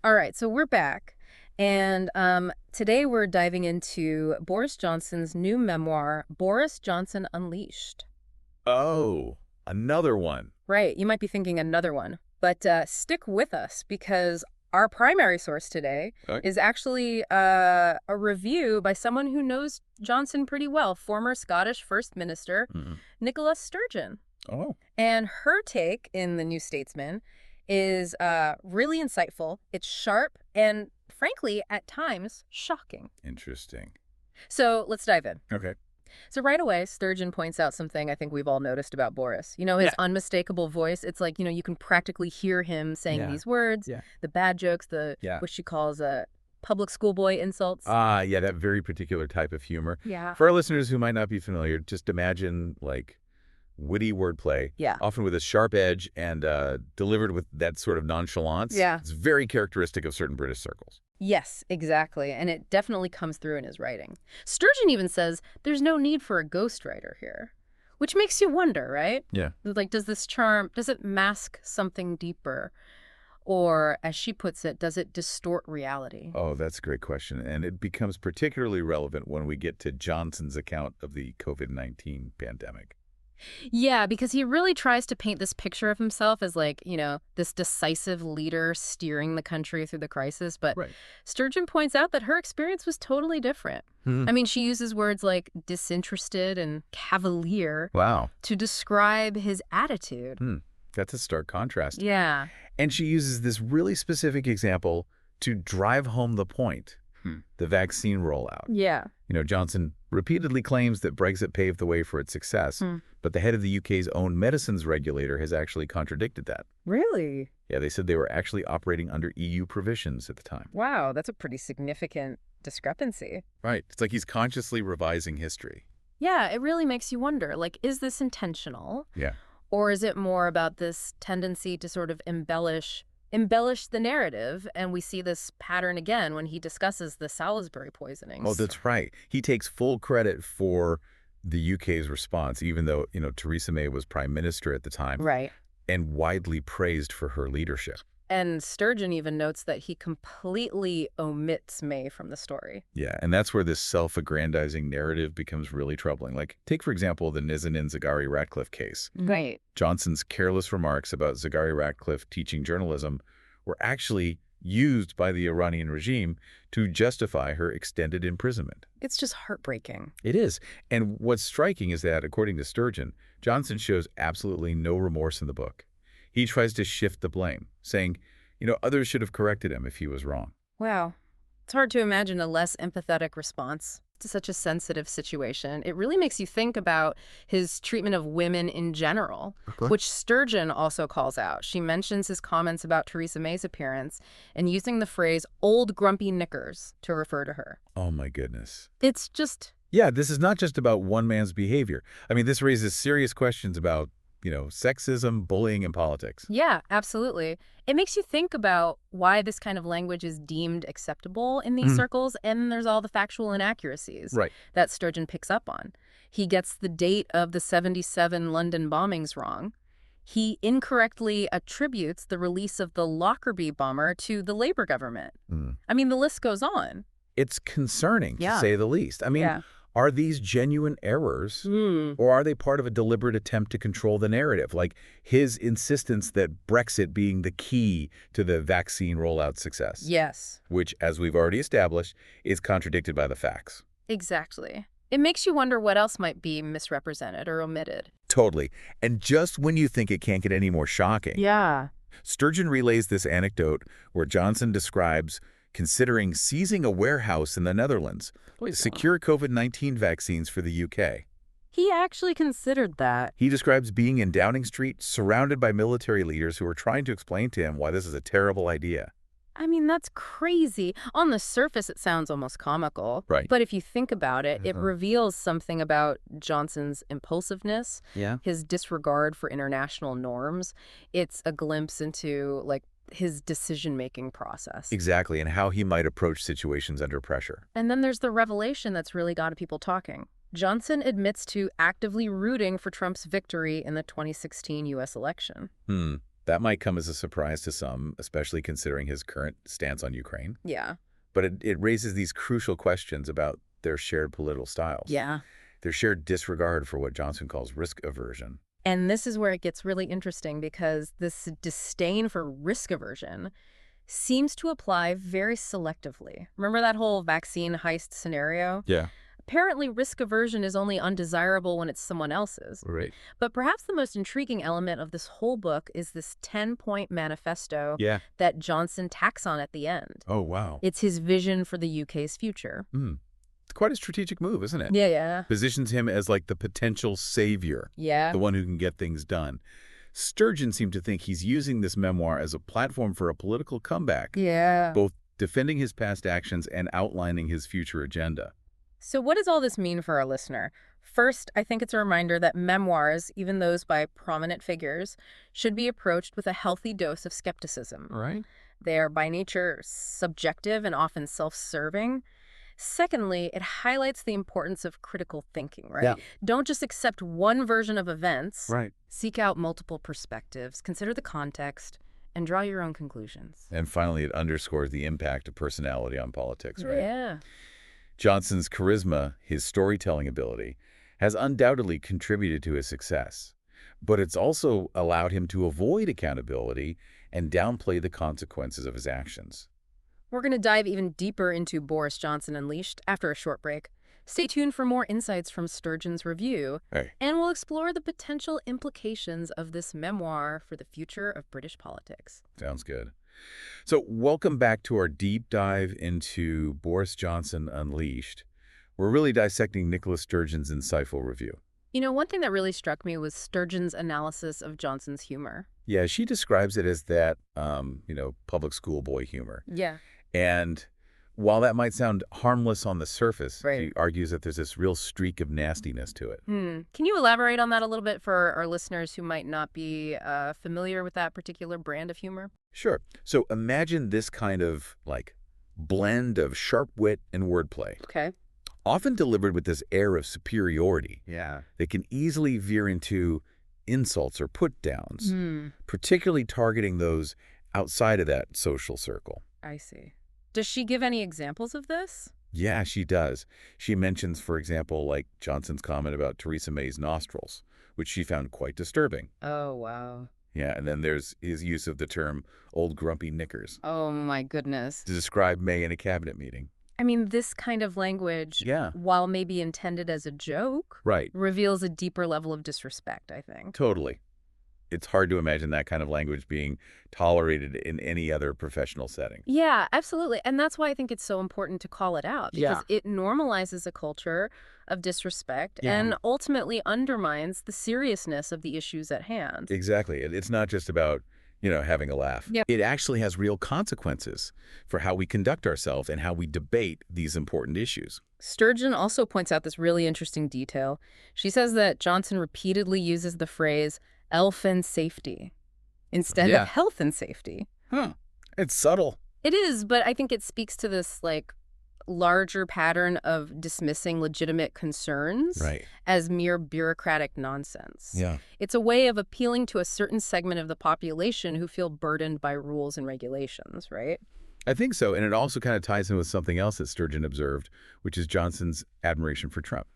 All right, so we're back. And today we're diving into Boris Johnson's new memoir, Boris Johnson Unleashed. Oh, another one. Right, you might be thinking another one, but stick with us because our primary source today Okay. is actually a review by someone who knows Johnson pretty well, former Scottish First Minister Mm. Nicola Sturgeon. Oh, And her take in the New Statesman is really insightful. It's sharp and, frankly, at times, shocking. interesting. So let's dive in. Okay. So right away, Sturgeon points out something I think we've all noticed about Boris. You know, his Yeah. unmistakable voice. It's like, you can practically hear him saying Yeah. these words, Yeah. the bad jokes, the Yeah. what she calls public schoolboy insults. Yeah, that very particular type of humor. Yeah. For our listeners who might not be familiar, just imagine like witty wordplay, Yeah. often with a sharp edge and delivered with that sort of nonchalance. Yeah. It's very characteristic of certain British circles. Yes, exactly. And it definitely comes through in his writing. Sturgeon even says there's no need for a ghostwriter here, which makes you wonder, right? Yeah. Like, does this charm, does it mask something deeper? Or, as she puts it, does it distort reality? Oh, that's a great question. And it becomes particularly relevant when we get to Johnson's account of the COVID-19 pandemic. Yeah, because he really tries to paint this picture of himself as like, this decisive leader steering the country through the crisis. But Right. Sturgeon points out that her experience was totally different. Hmm. I mean, she uses words like disinterested and cavalier Wow. to describe his attitude. That's a stark contrast. Yeah. And she uses this really specific example to drive home the point, the vaccine rollout. Yeah. Johnson repeatedly claims that Brexit paved the way for its success, but the head of the UK's own medicines regulator has actually contradicted that. Really? Yeah, they said they were actually operating under EU provisions at the time. Wow, that's a pretty significant discrepancy. Right. It's like he's consciously revising history. Yeah, it really makes you wonder, like, is this intentional? Yeah. Or is it more about this tendency to sort of embellish the narrative? And we see this pattern again when he discusses the Salisbury poisonings. Oh, that's right. He takes full credit for the UK's response, even though, Theresa May was prime minister at the time. Right. And widely praised for her leadership. And Sturgeon even notes that he completely omits May from the story. Yeah, and that's where this self-aggrandizing narrative becomes really troubling. Like, take, for example, the Nazanin Zaghari-Ratcliffe case. Right. Johnson's careless remarks about Zaghari-Ratcliffe teaching journalism were actually used by the Iranian regime to justify her extended imprisonment. It's just heartbreaking. It is. And what's striking is that, according to Sturgeon, Johnson shows absolutely no remorse in the book. He tries to shift the blame, saying, others should have corrected him if he was wrong. Wow. It's hard to imagine a less empathetic response to such a sensitive situation. It really makes you think about his treatment of women in general, which Sturgeon also calls out. She mentions his comments about Theresa May's appearance and using the phrase old grumpy knickers to refer to her. Oh, my goodness. It's just... Yeah, this is not just about one man's behavior. I mean, this raises serious questions about sexism, bullying, and politics. Yeah, absolutely. It makes you think about why this kind of language is deemed acceptable in these circles, and there's all the factual inaccuracies that Sturgeon picks up on. He gets the date of the 77 London bombings wrong. He incorrectly attributes the release of the Lockerbie bomber to the Labour government. I mean, the list goes on. It's concerning, to say the least. I mean, are these genuine errors, or are they part of a deliberate attempt to control the narrative? Like his insistence that Brexit being the key to the vaccine rollout success. Yes. Which, as we've already established, is contradicted by the facts. Exactly. It makes you wonder what else might be misrepresented or omitted. Totally. And just when you think it can't get any more shocking, Sturgeon relays this anecdote where Johnson describes considering seizing a warehouse in the Netherlands to secure COVID-19 vaccines for the UK. He actually considered that. He describes being in Downing Street, surrounded by military leaders who are trying to explain to him why this is a terrible idea. I mean, that's crazy. On the surface, it sounds almost comical. Right. But if you think about it, it reveals something about Johnson's impulsiveness, his disregard for international norms. It's a glimpse into, like, his decision-making process. Exactly, and how he might approach situations under pressure. And then there's the revelation that's really got people talking. Johnson admits to actively rooting for Trump's victory in the 2016 U.S. election. That might come as a surprise to some, especially considering his current stance on Ukraine. Yeah. But it raises these crucial questions about their shared political styles. Yeah. Their shared disregard for what Johnson calls risk aversion. And this is where it gets really interesting because this disdain for risk aversion seems to apply very selectively. Remember that whole vaccine heist scenario? Yeah. Apparently, risk aversion is only undesirable when it's someone else's. Right. But perhaps the most intriguing element of this whole book is this 10-point manifesto that Johnson tacks on at the end. Oh, wow. It's his vision for the UK's future. It's quite a strategic move, isn't it? Yeah. Positions him as like the potential savior. Yeah. The one who can get things done. Sturgeon seemed to think he's using this memoir as a platform for a political comeback. Yeah. Both defending his past actions and outlining his future agenda. So what does all this mean for our listener? First, I think it's a reminder that memoirs, even those by prominent figures, should be approached with a healthy dose of skepticism. Right. They are by nature subjective and often self-serving. Secondly, it highlights the importance of critical thinking, right? Yeah. Don't just accept one version of events. Right. Seek out multiple perspectives, consider the context, and draw your own conclusions. And finally, it underscores the impact of personality on politics, right? Yeah. Johnson's charisma, his storytelling ability, has undoubtedly contributed to his success. But it's also allowed him to avoid accountability and downplay the consequences of his actions. We're going to dive even deeper into Boris Johnson Unleashed after a short break. Stay tuned for more insights from Sturgeon's review, and we'll explore the potential implications of this memoir for the future of British politics. Sounds good. So welcome back to our deep dive into Boris Johnson Unleashed. We're really dissecting Nicholas Sturgeon's insightful review. You know, one thing that really struck me was Sturgeon's analysis of Johnson's humor. Yeah, she describes it as that, public school boy humor. Yeah. And while that might sound harmless on the surface, she argues that there's this real streak of nastiness to it. Can you elaborate on that a little bit for our listeners who might not be familiar with that particular brand of humor? Sure. So imagine this kind of, blend of sharp wit and wordplay. Okay. Often delivered with this air of superiority. Yeah. They can easily veer into insults or put-downs, particularly targeting those outside of that social circle. I see. Does she give any examples of this? Yeah, she does. She mentions, for example, Johnson's comment about Theresa May's nostrils, which she found quite disturbing. Oh, wow. Yeah, and then there's his use of the term old grumpy knickers. Oh, my goodness. To describe May in a cabinet meeting. I mean, this kind of language, while maybe intended as a joke, reveals a deeper level of disrespect, I think. Totally. It's hard to imagine that kind of language being tolerated in any other professional setting. Yeah, absolutely. And that's why I think it's so important to call it out, because it normalizes a culture of disrespect and ultimately undermines the seriousness of the issues at hand. Exactly. It's not just about, having a laugh. Yep. It actually has real consequences for how we conduct ourselves and how we debate these important issues. Sturgeon also points out this really interesting detail. She says that Johnson repeatedly uses the phrase "elf and safety" instead of health and safety. It's subtle. It is, but I think it speaks to this larger pattern of dismissing legitimate concerns as mere bureaucratic nonsense. Yeah. It's a way of appealing to a certain segment of the population who feel burdened by rules and regulations, right? I think so, and it also kind of ties in with something else that Sturgeon observed, which is Johnson's admiration for Trump.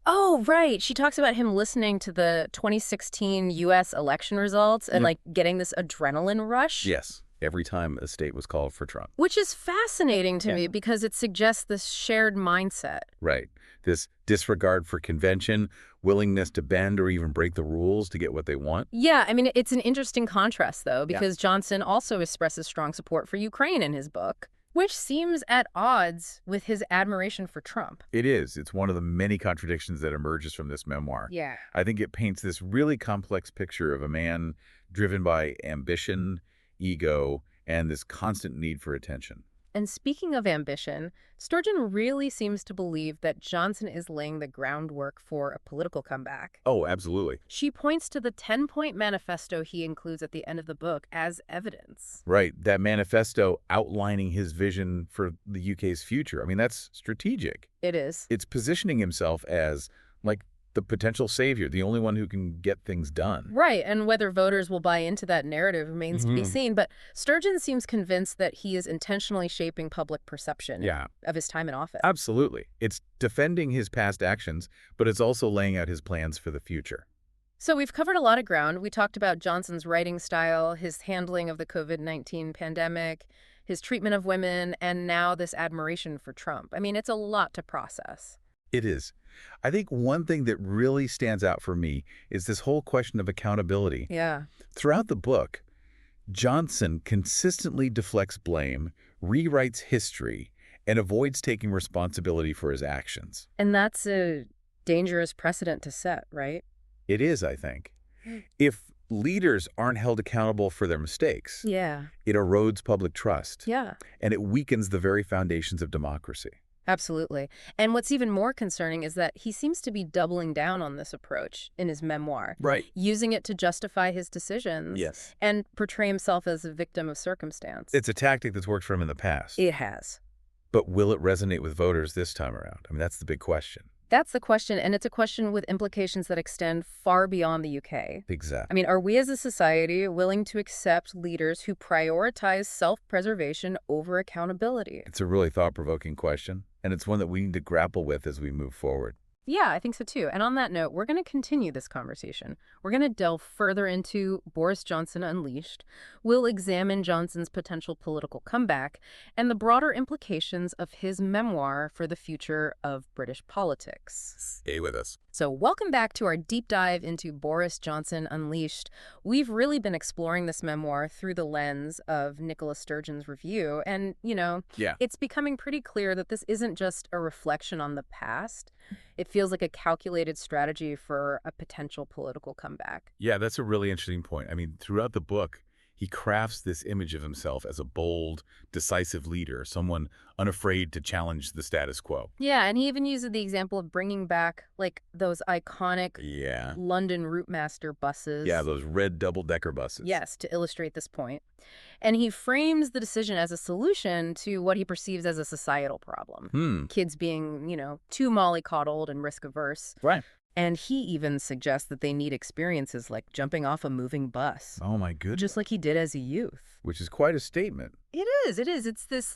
Oh, right. She talks about him listening to the 2016 U.S. election results and getting this adrenaline rush. Yes. Every time a state was called for Trump. Which is fascinating to me because it suggests this shared mindset. Right. This disregard for convention, willingness to bend or even break the rules to get what they want. Yeah, I mean, it's an interesting contrast, though, because Johnson also expresses strong support for Ukraine in his book, which seems at odds with his admiration for Trump. It is. It's one of the many contradictions that emerges from this memoir. Yeah. I think it paints this really complex picture of a man driven by ambition, ego, and this constant need for attention. And speaking of ambition, Sturgeon really seems to believe that Johnson is laying the groundwork for a political comeback. Oh, absolutely. She points to the 10-point manifesto he includes at the end of the book as evidence. Right. That manifesto outlining his vision for the UK's future. I mean, that's strategic. It is. It's positioning himself as, the potential savior, the only one who can get things done. Right, and whether voters will buy into that narrative remains to be seen. But Sturgeon seems convinced that he is intentionally shaping public perception of his time in office. Absolutely. It's defending his past actions, but it's also laying out his plans for the future. So we've covered a lot of ground. We talked about Johnson's writing style, his handling of the COVID-19 pandemic, his treatment of women, and now this admiration for Trump. I mean, it's a lot to process. It is. I think one thing that really stands out for me is this whole question of accountability. Yeah. Throughout the book, Johnson consistently deflects blame, rewrites history, and avoids taking responsibility for his actions. And that's a dangerous precedent to set, right? It is, I think. If leaders aren't held accountable for their mistakes, it erodes public trust. And it weakens the very foundations of democracy. Absolutely. And what's even more concerning is that he seems to be doubling down on this approach in his memoir. Right. Using it to justify his decisions. Yes. And portray himself as a victim of circumstance. It's a tactic that's worked for him in the past. It has. But will it resonate with voters this time around? I mean, that's the big question. That's the question, and it's a question with implications that extend far beyond the UK. Exactly. I mean, are we as a society willing to accept leaders who prioritize self-preservation over accountability? It's a really thought-provoking question, and it's one that we need to grapple with as we move forward. Yeah, I think so too. And on that note, we're going to continue this conversation. We're going to delve further into Boris Johnson Unleashed. We'll examine Johnson's potential political comeback and the broader implications of his memoir for the future of British politics. Stay with us. So welcome back to our deep dive into Boris Johnson Unleashed. We've really been exploring this memoir through the lens of Nicola Sturgeon's review. And, it's becoming pretty clear that this isn't just a reflection on the past. It feels like a calculated strategy for a potential political comeback. Yeah, that's a really interesting point. I mean, throughout the book, he crafts this image of himself as a bold, decisive leader, someone unafraid to challenge the status quo. Yeah, and he even uses the example of bringing back, those iconic London Routemaster buses. Yeah, those red double-decker buses. Yes, to illustrate this point. And he frames the decision as a solution to what he perceives as a societal problem. Kids being, too mollycoddled and risk-averse. Right. And he even suggests that they need experiences like jumping off a moving bus. Oh, my goodness. Just like he did as a youth. Which is quite a statement. It is. It is. It's this,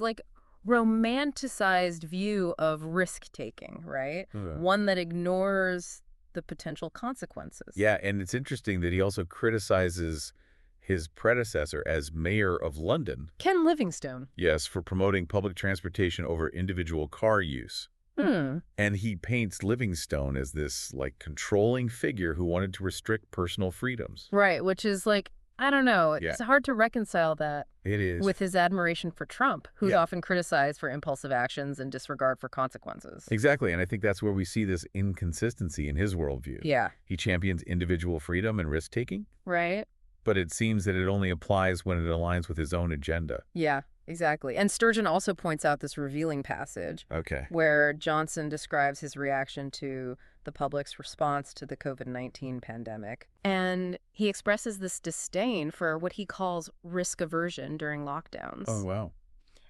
romanticized view of risk-taking, right? One that ignores the potential consequences. Yeah, and it's interesting that he also criticizes his predecessor as mayor of London, Ken Livingstone. Yes, for promoting public transportation over individual car use. And he paints Livingstone as this, controlling figure who wanted to restrict personal freedoms. Right, which is, I don't know. It's hard to reconcile that. It is. With his admiration for Trump, who's often criticized for impulsive actions and disregard for consequences. Exactly, and I think that's where we see this inconsistency in his worldview. Yeah. He champions individual freedom and risk-taking. Right. But it seems that it only applies when it aligns with his own agenda. Yeah. Exactly. And Sturgeon also points out this revealing passage where Johnson describes his reaction to the public's response to the COVID-19 pandemic. And he expresses this disdain for what he calls risk aversion during lockdowns. Oh, wow.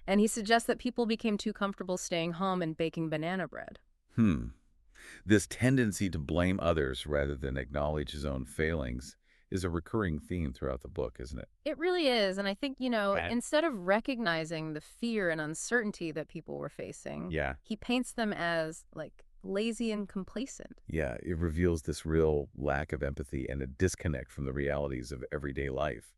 And he suggests that people became too comfortable staying home and baking banana bread. This tendency to blame others rather than acknowledge his own failings is a recurring theme throughout the book, isn't it? It really is. And I think, instead of recognizing the fear and uncertainty that people were facing, he paints them as, lazy and complacent. Yeah, it reveals this real lack of empathy and a disconnect from the realities of everyday life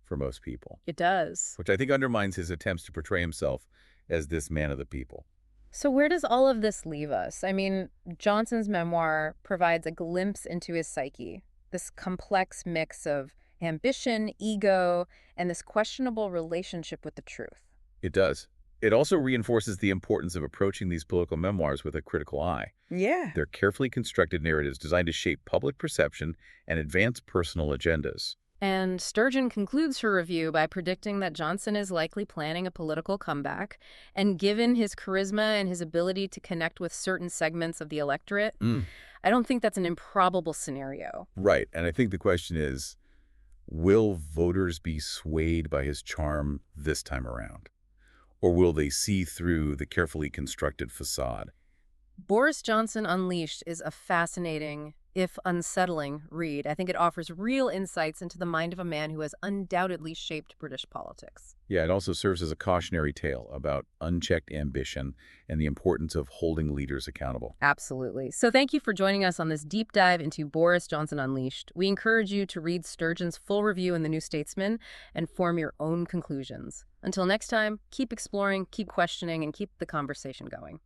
for most people. It does. Which I think undermines his attempts to portray himself as this man of the people. So where does all of this leave us? I mean, Johnson's memoir provides a glimpse into his psyche. This complex mix of ambition, ego, and this questionable relationship with the truth. It does. It also reinforces the importance of approaching these political memoirs with a critical eye. Yeah. They're carefully constructed narratives designed to shape public perception and advance personal agendas. And Sturgeon concludes her review by predicting that Johnson is likely planning a political comeback. And given his charisma and his ability to connect with certain segments of the electorate, I don't think that's an improbable scenario. Right. And I think the question is, will voters be swayed by his charm this time around? Or will they see through the carefully constructed facade? Boris Johnson Unleashed is a fascinating, if unsettling, read. I think it offers real insights into the mind of a man who has undoubtedly shaped British politics. Yeah, it also serves as a cautionary tale about unchecked ambition and the importance of holding leaders accountable. Absolutely. So thank you for joining us on this deep dive into Boris Johnson Unleashed. We encourage you to read Sturgeon's full review in the New Statesman and form your own conclusions. Until next time, keep exploring, keep questioning, and keep the conversation going.